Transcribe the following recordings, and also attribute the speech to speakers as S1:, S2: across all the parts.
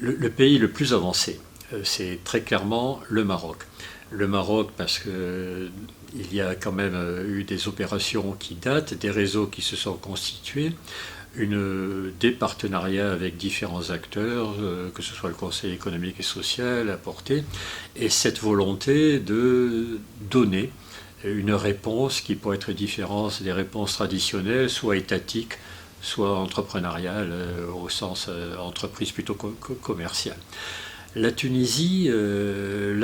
S1: Le pays le plus avancé, c'est très clairement le Maroc. Le Maroc parce qu'il y a quand même eu des opérations qui datent, des réseaux qui se sont constitués, des partenariats avec différents acteurs, que ce soit le Conseil économique et social apporté, et cette volonté de donner une réponse qui peut être différente des réponses traditionnelles, soit étatiques, soit entrepreneuriales, au sens entreprise plutôt commerciale. La Tunisie, il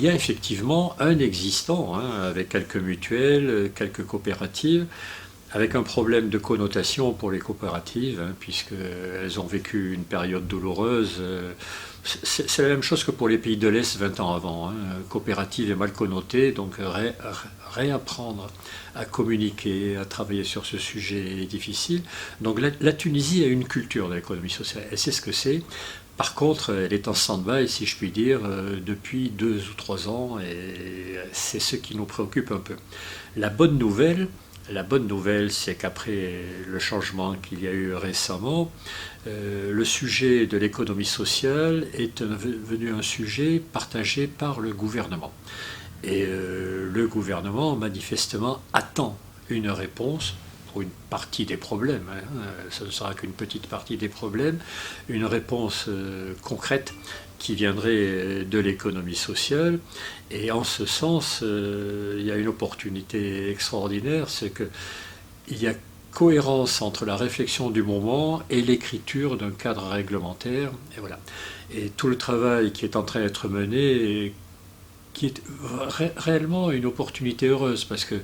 S1: y a effectivement un existant, hein, avec quelques mutuelles, quelques coopératives, avec un problème de connotation pour les coopératives, hein, puisqu'elles ont vécu une période douloureuse. C'est la même chose que pour les pays de l'Est 20 ans avant. Hein. Coopérative est mal connotée, donc réapprendre à communiquer, à travailler sur ce sujet est difficile. Donc la Tunisie a une culture de l'économie sociale, elle sait ce que c'est. Par contre, elle est en stand-by, si je puis dire, depuis 2 ou 3 ans, et c'est ce qui nous préoccupe un peu. La bonne nouvelle, c'est qu'après le changement qu'il y a eu récemment, le sujet de l'économie sociale est devenu un sujet partagé par le gouvernement. Et le gouvernement, manifestement, attend une réponse pour une partie des problèmes, hein, ce ne sera qu'une petite partie des problèmes, une réponse concrète qui viendrait de l'économie sociale. Et en ce sens, il y a une opportunité extraordinaire, c'est qu'il y a cohérence entre la réflexion du moment et l'écriture d'un cadre réglementaire. Et voilà. Et tout le travail qui est en train d'être mené, qui est réellement une opportunité heureuse, parce que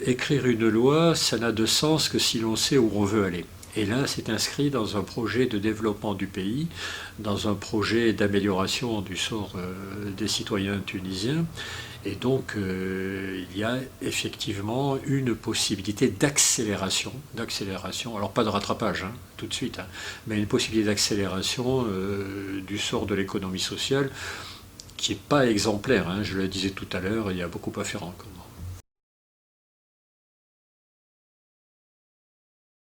S1: écrire une loi, ça n'a de sens que si l'on sait où on veut aller. Et là, c'est inscrit dans un projet de développement du pays, dans un projet d'amélioration du sort des citoyens tunisiens. Et donc, il y a effectivement une possibilité d'accélération, alors pas de rattrapage, hein, tout de suite, hein, mais une possibilité d'accélération du sort de l'économie sociale, qui n'est pas exemplaire, hein, je le disais tout à l'heure, il y a beaucoup à faire encore.